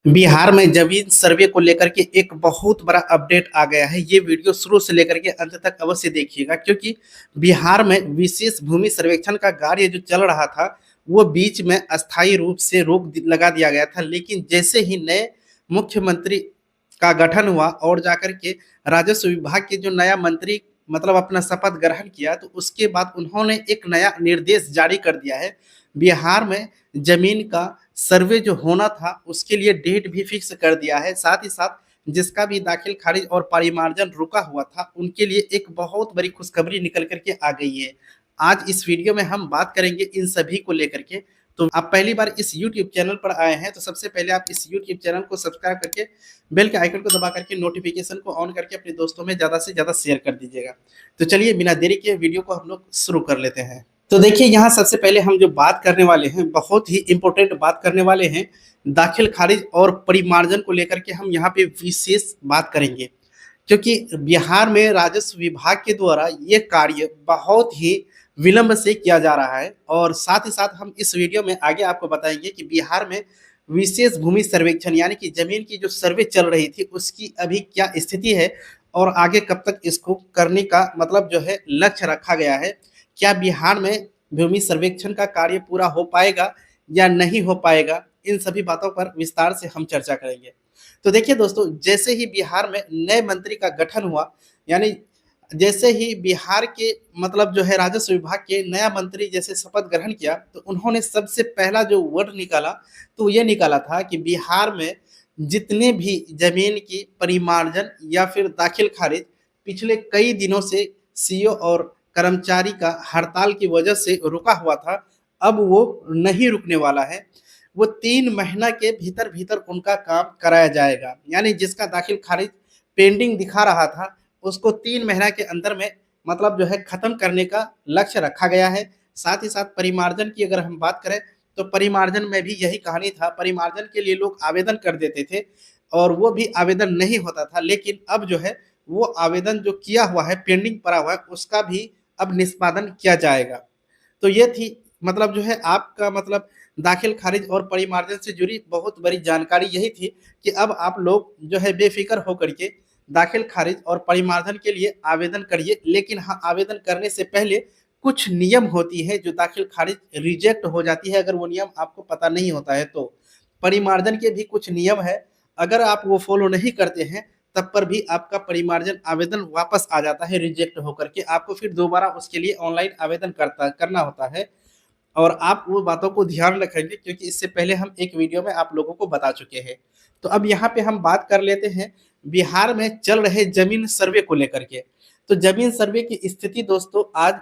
बिहार में जमीन सर्वे को लेकर के एक बहुत बड़ा अपडेट आ गया है। ये वीडियो शुरू से लेकर के अंत तक अवश्य देखिएगा, क्योंकि बिहार में विशेष भूमि सर्वेक्षण का कार्य जो चल रहा था वो बीच में अस्थायी रूप से लगा दिया गया था। लेकिन जैसे ही नए मुख्यमंत्री का गठन हुआ और जाकर के राजस्व विभाग के जो नया मंत्री अपना शपथ ग्रहण किया, तो उसके बाद उन्होंने एक नया निर्देश जारी कर दिया है। बिहार में जमीन का सर्वे जो होना था उसके लिए डेट भी फिक्स कर दिया है। साथ ही साथ जिसका भी दाखिल खारिज और परिमार्जन रुका हुआ था उनके लिए एक बहुत बड़ी खुशखबरी निकल करके आ गई है। आज इस वीडियो में हम बात करेंगे इन सभी को लेकर के। तो आप पहली बार इस YouTube चैनल पर आए हैं तो सबसे पहले आप इस YouTube चैनल को सब्सक्राइब करके बेल के आइकन को दबा करके नोटिफिकेशन को ऑन करके अपने दोस्तों में ज़्यादा से ज़्यादा शेयर कर दीजिएगा। तो चलिए बिना देरी के वीडियो को हम लोग शुरू कर लेते हैं। तो देखिए, यहाँ सबसे पहले हम जो बात करने वाले हैं बहुत ही इम्पोर्टेंट बात करने वाले हैं। दाखिल खारिज और परिमार्जन को लेकर के हम यहाँ पे विशेष बात करेंगे, क्योंकि बिहार में राजस्व विभाग के द्वारा ये कार्य बहुत ही विलंब से किया जा रहा है। और साथ ही साथ हम इस वीडियो में आगे आपको बताएंगे कि बिहार में विशेष भूमि सर्वेक्षण यानी कि जमीन की जो सर्वे चल रही थी उसकी अभी क्या स्थिति है और आगे कब तक इसको करने का जो है लक्ष्य रखा गया है। क्या बिहार में भूमि सर्वेक्षण का कार्य पूरा हो पाएगा या नहीं हो पाएगा, इन सभी बातों पर विस्तार से हम चर्चा करेंगे। तो देखिए दोस्तों, जैसे ही बिहार में नए मंत्री का गठन हुआ, यानी जैसे ही बिहार के जो है राजस्व विभाग के नया मंत्री जैसे शपथ ग्रहण किया, तो उन्होंने सबसे पहला जो वर्ड निकाला तो ये निकाला था कि बिहार में जितने भी जमीन की परिमार्जन या फिर दाखिल खारिज पिछले कई दिनों से सीओ और कर्मचारी का हड़ताल की वजह से रुका हुआ था, अब वो नहीं रुकने वाला है। वो 3 महीना के भीतर भीतर उनका काम कराया जाएगा। यानी जिसका दाखिल खारिज पेंडिंग दिखा रहा था उसको 3 महीना के अंदर में जो है खत्म करने का लक्ष्य रखा गया है। साथ ही साथ परिमार्जन की अगर हम बात करें तो परिमार्जन में भी यही कहानी था। परिमार्जन के लिए लोग आवेदन कर देते थे और वो भी आवेदन नहीं होता था, लेकिन अब जो है वो आवेदन जो किया हुआ है, पेंडिंग पड़ा हुआ है, उसका भी अब निष्पादन किया जाएगा। तो ये थी जो है आपका दाखिल खारिज और परिमार्जन से जुड़ी बहुत बड़ी जानकारी यही थी कि अब आप लोग जो है बेफिक्र होकर के दाखिल खारिज और परिमार्जन के लिए आवेदन करिए। लेकिन हाँ, आवेदन करने से पहले कुछ नियम होती है जो दाखिल खारिज रिजेक्ट हो जाती है अगर वो नियम आपको पता नहीं होता है। तो परिमार्जन के भी कुछ नियम है, अगर आप वो फॉलो नहीं करते हैं तब पर भी आपका परिमार्जन आवेदन वापस आ जाता है रिजेक्ट होकर के। आपको फिर दोबारा उसके लिए ऑनलाइन आवेदन करना होता है और आप वो बातों को ध्यान रखेंगे, क्योंकि इससे पहले हम एक वीडियो में आप लोगों को बता चुके हैं। तो अब यहाँ पे हम बात कर लेते हैं बिहार में चल रहे जमीन सर्वे को लेकर के। तो जमीन सर्वे की स्थिति दोस्तों आज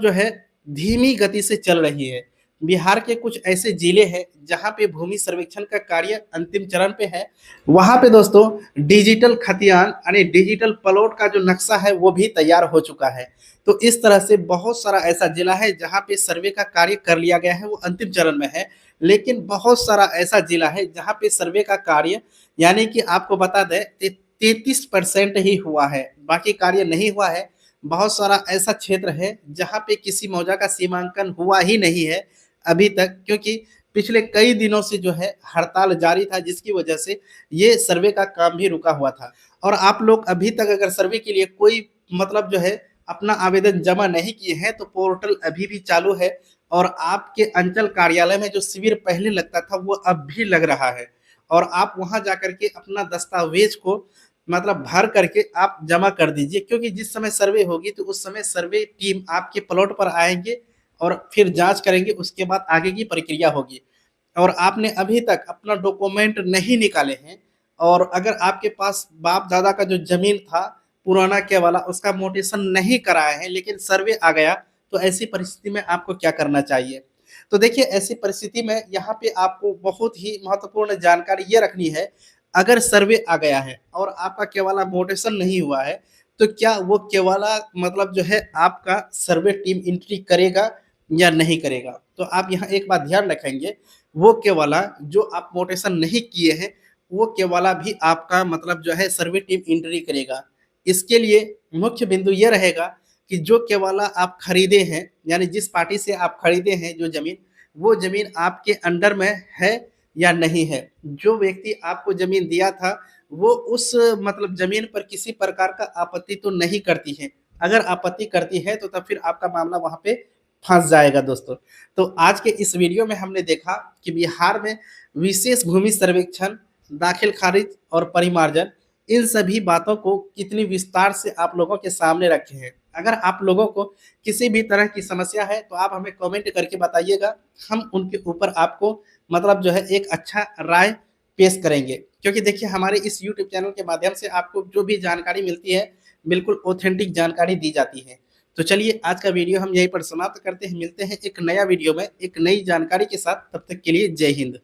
जो है धीमी गति से चल रही है। बिहार के कुछ ऐसे जिले हैं जहाँ पे भूमि सर्वेक्षण का कार्य अंतिम चरण पे है। वहाँ पे दोस्तों डिजिटल खतियान यानी डिजिटल प्लॉट का जो नक्शा है वो भी तैयार हो चुका है। तो इस तरह से बहुत सारा ऐसा जिला है जहाँ पे सर्वे का कार्य कर लिया गया है, वो अंतिम चरण में है। लेकिन बहुत सारा ऐसा जिला है जहाँ पे सर्वे का कार्य यानी कि आपको बता दें 33% ही हुआ है, बाकी कार्य नहीं हुआ है। बहुत सारा ऐसा क्षेत्र है जहाँ पे किसी मौजा का सीमांकन हुआ ही नहीं है अभी तक, क्योंकि पिछले कई दिनों से जो है हड़ताल जारी था, जिसकी वजह से ये सर्वे का काम भी रुका हुआ था। और आप लोग अभी तक अगर सर्वे के लिए कोई जो है अपना आवेदन जमा नहीं किए हैं तो पोर्टल अभी भी चालू है और आपके अंचल कार्यालय में जो शिविर पहले लगता था वो अब भी लग रहा है। और आप वहां जाकर के अपना दस्तावेज को भर करके आप जमा कर दीजिए, क्योंकि जिस समय सर्वे होगी तो उस समय सर्वे टीम आपके प्लॉट पर आएंगे और फिर जांच करेंगे, उसके बाद आगे की प्रक्रिया होगी। और आपने अभी तक अपना डॉक्यूमेंट नहीं निकाले हैं और अगर आपके पास बाप दादा का जो जमीन था पुराना के वाला उसका मोटेशन नहीं कराए हैं लेकिन सर्वे आ गया, तो ऐसी परिस्थिति में आपको क्या करना चाहिए। तो देखिए, ऐसी परिस्थिति में यहाँ पे आपको बहुत ही महत्वपूर्ण जानकारी ये रखनी है। अगर सर्वे आ गया है और आपका केवाला मोटेशन नहीं हुआ है तो क्या वो केवाला जो है आपका सर्वे टीम एंट्री करेगा या नहीं करेगा। तो आप यहाँ एक बात ध्यान रखेंगे, वो केवाला जो आप मोटेशन नहीं किए हैं वो केवाला भी आपका जो है सर्वे टीम एंट्री करेगा। इसके लिए मुख्य बिंदु ये रहेगा कि जो केवाला आप खरीदे हैं यानी जिस पार्टी से आप खरीदे हैं जो जमीन, वो जमीन आपके अंडर में है या नहीं है। जो व्यक्ति आपको ज़मीन दिया था, वो उस मतलब ज़मीन पर किसी प्रकार का आपत्ति तो नहीं करती है। अगर आपत्ति करती है तो तब फिर आपका मामला वहाँ पे फँस जाएगा दोस्तों। तो आज के इस वीडियो में हमने देखा कि बिहार में विशेष भूमि सर्वेक्षण, दाखिल-खारिज और परिमार्जन, इन सभी बातों को कितनी विस्तार से आप लोगों के सामने रखे हैं। अगर आप लोगों को किसी भी तरह की समस्या है तो आप हमें कमेंट करके बताइएगा। हम उनके ऊपर आपको मतलब जो है एक अच्छा राय पेश करेंगे। क्योंकि देखिए हमारे इस यूट्यूब चैनल के माध्यम से आपको जो भी जानकारी मिलती है, बिल्कुल ऑथेंटिक जानकारी दी जाती है। तो चलिए आज का वीडियो हम यहीं पर समाप्त करते हैं। मिलते हैं एक नया वीडियो में, एक नई जानकारी के साथ। तब तक के लिए जय हिंद।